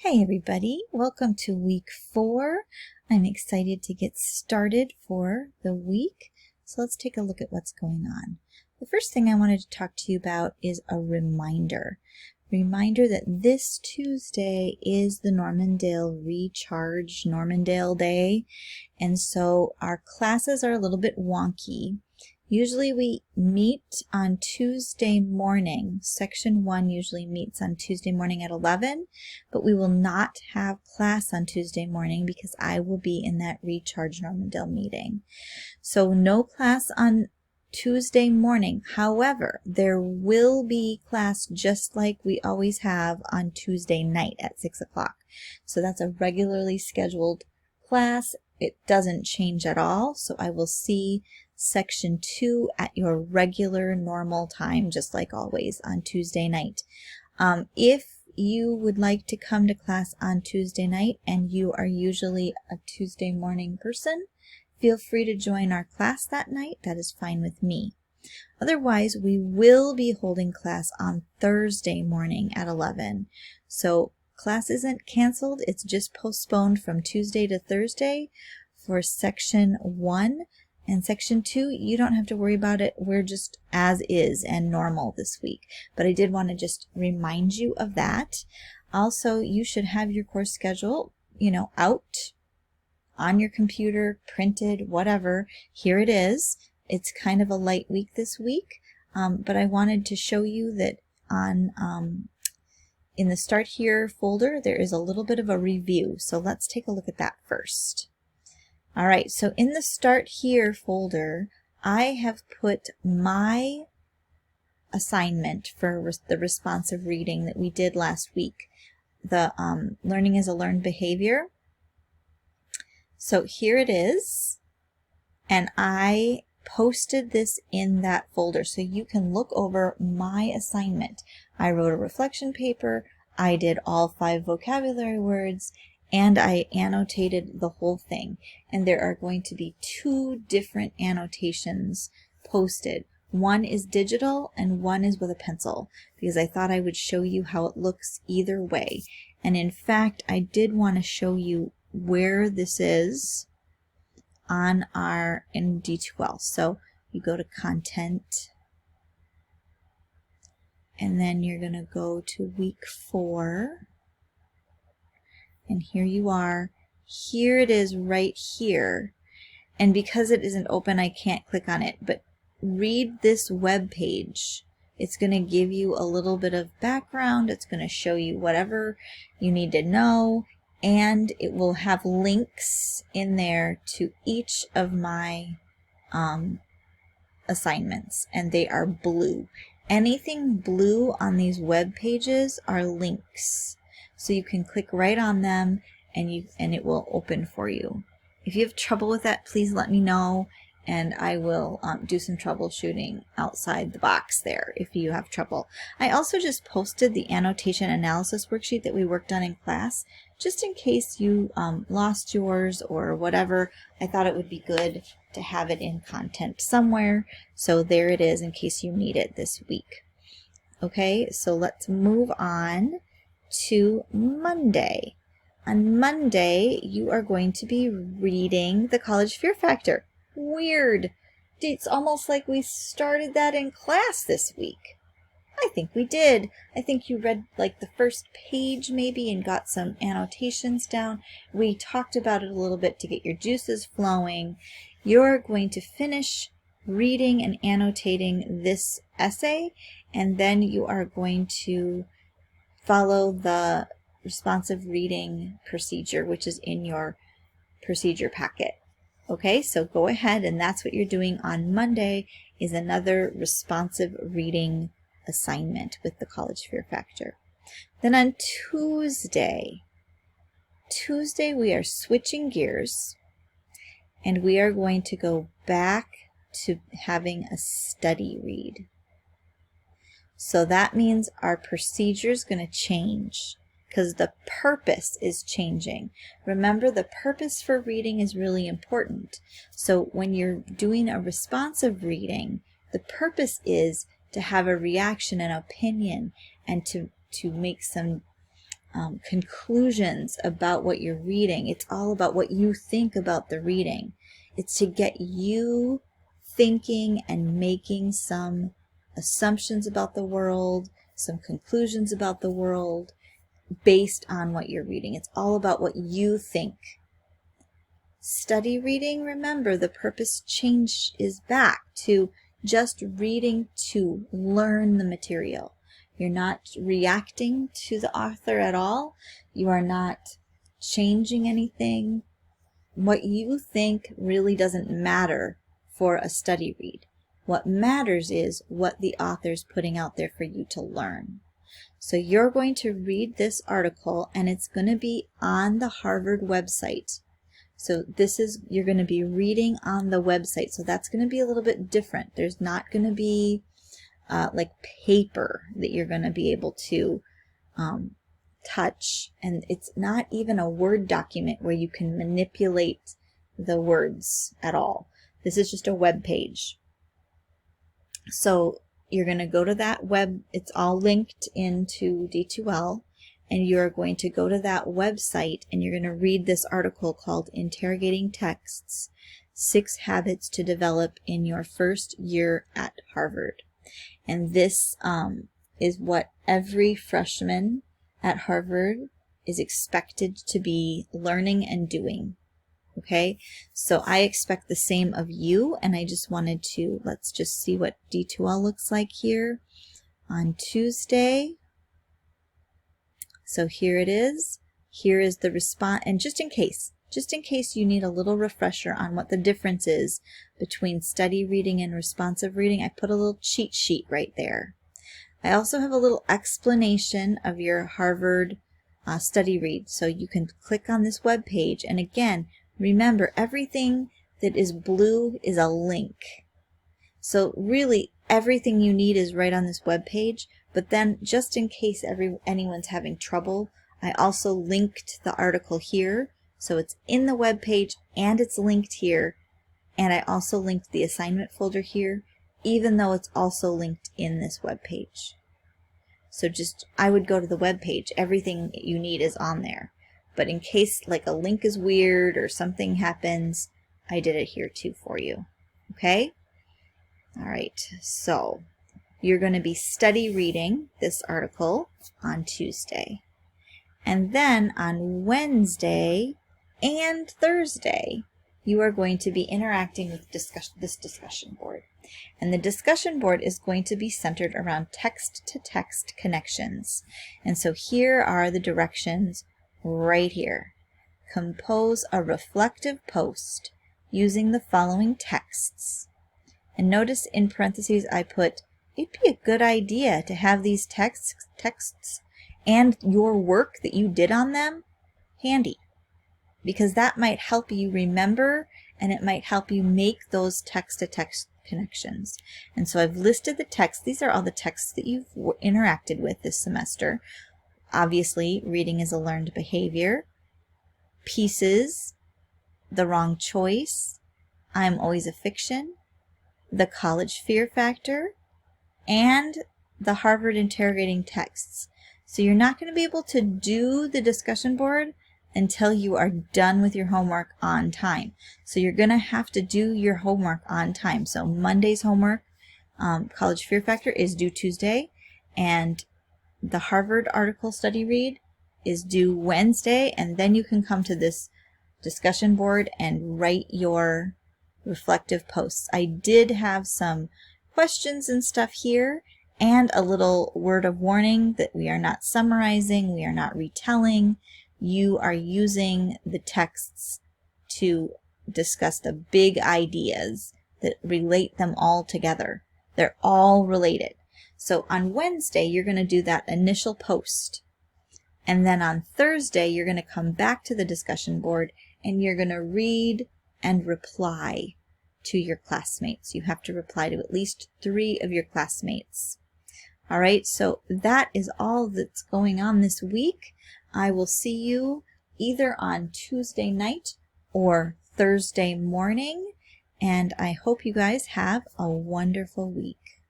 Hey everybody, welcome to week 4. I'm excited to get started for the week. So let's take a look at what's going on. The first thing I wanted to talk to you about is a reminder. Reminder that this Tuesday is the Normandale Recharge Normandale Day. And so our classes are a little bit wonky. Usually we meet on Tuesday morning. Section 1 usually meets on Tuesday morning at 11, but we will not have class on Tuesday morning because I will be in that Recharge Normandale meeting. So no class on Tuesday morning. However, there will be class just like we always have on Tuesday night at 6 o'clock. So that's a regularly scheduled class. It doesn't change at all. So I will see Section 2 at your regular normal time, just like always on Tuesday night. If you would like to come to class on Tuesday night and you are usually a Tuesday morning person, feel free to join our class that night. That is fine with me. Otherwise, we will be holding class on Thursday morning at 11. So class isn't canceled. It's just postponed from Tuesday to Thursday for Section 1. And Section 2, you don't have to worry about it. We're just as is and normal this week. But I did want to just remind you of that. Also, you should have your course schedule, out on your computer, printed, whatever. Here it is. It's kind of a light week this week, but I wanted to show you that in the Start Here folder, there is a little bit of a review. So let's take a look at that first. All right, so in the Start Here folder, I have put my assignment for the responsive reading that we did last week, the Learning as a Learned Behavior. So here it is, and I posted this in that folder so you can look over my assignment. I wrote a reflection paper, I did all 5 vocabulary words, and I annotated the whole thing. And there are going to be 2 different annotations posted. One is digital and one is with a pencil, because I thought I would show you how it looks either way. And in fact, I did want to show you where this is on our D2L. So you go to Content, and then you're going to go to week 4. And here you are. Here it is right here. And because it isn't open, I can't click on it. But read this web page. It's going to give you a little bit of background. It's going to show you whatever you need to know. And it will have links in there to each of my assignments. And they are blue. Anything blue on these web pages are links. So you can click right on them and it will open for you. If you have trouble with that, please let me know, and I will do some troubleshooting outside the box there if you have trouble. I also just posted the annotation analysis worksheet that we worked on in class, just in case you lost yours or whatever. I thought it would be good to have it in content somewhere. So there it is in case you need it this week. Okay, so let's move on to Monday. On Monday, you are going to be reading The College Fear Factor. Weird. It's almost like we started that in class this week. I think we did. I think you read like the first page maybe and got some annotations down. We talked about it a little bit to get your juices flowing. You're going to finish reading and annotating this essay, and then you are going to follow the responsive reading procedure, which is in your procedure packet. Okay, so go ahead, and that's what you're doing on Monday, is another responsive reading assignment with the College Fear Factor. Then on Tuesday we are switching gears, and we are going to go back to having a study read. So that means our procedure is going to change because the purpose is changing. Remember, the purpose for reading is really important. So when you're doing a responsive reading, the purpose is to have a reaction and opinion and to make some conclusions about what you're reading. It's all about what you think about the reading. It's to get you thinking and making some assumptions about the world, some conclusions about the world based on what you're reading. It's all about what you think. Study reading, remember, the purpose change is back to just reading to learn the material. You're not reacting to the author at all. You are not changing anything. What you think really doesn't matter for a study read. What matters is what the author's putting out there for you to learn. So you're going to read this article, and it's going to be on the Harvard website. So you're going to be reading on the website. So that's going to be a little bit different. There's not going to be like paper that you're going to be able to touch. And it's not even a Word document where you can manipulate the words at all. This is just a web page. So you're going to go to that web. It's all linked into D2L. And you're going to go to that website and you're going to read this article called Interrogating Texts, 6 Habits to Develop in Your First Year at Harvard. And this is what every freshman at Harvard is expected to be learning and doing. Okay, so I expect the same of you, and I just wanted to, let's just see what D2L looks like here on Tuesday. So here it is. Here is the response, and just in case you need a little refresher on what the difference is between study reading and responsive reading, I put a little cheat sheet right there. I also have a little explanation of your Harvard study read, so you can click on this web page, and again, remember, everything that is blue is a link. So really, everything you need is right on this web page. But then, just in case anyone's having trouble, I also linked the article here. So it's in the web page and it's linked here. And I also linked the assignment folder here, even though it's also linked in this web page. So I would go to the web page. Everything you need is on there. But in case like a link is weird or something happens, I did it here too for you. Okay? All right. So you're going to be study reading this article on Tuesday. And then on Wednesday and Thursday, you are going to be interacting with this discussion board. And the discussion board is going to be centered around text-to-text connections. And so here are the directions right here. Compose a reflective post using the following texts. And notice in parentheses I put, it'd be a good idea to have these texts and your work that you did on them handy, because that might help you remember and it might help you make those text-to-text connections. And so I've listed the texts. These are all the texts that you've interacted with this semester. Obviously, reading is a learned behavior. Pieces, The Wrong Choice, I'm Always a Fiction, The College Fear Factor, and the Harvard Interrogating Texts. So you're not going to be able to do the discussion board until you are done with your homework on time. So you're going to have to do your homework on time. So Monday's homework, College Fear Factor, is due Tuesday, and the Harvard article study read is due Wednesday, and then you can come to this discussion board and write your reflective posts. I did have some questions and stuff here, and a little word of warning that we are not summarizing, we are not retelling. You are using the texts to discuss the big ideas that relate them all together. They're all related. So on Wednesday, you're going to do that initial post. And then on Thursday, you're going to come back to the discussion board and you're going to read and reply to your classmates. You have to reply to at least 3 of your classmates. All right, so that is all that's going on this week. I will see you either on Tuesday night or Thursday morning, and I hope you guys have a wonderful week.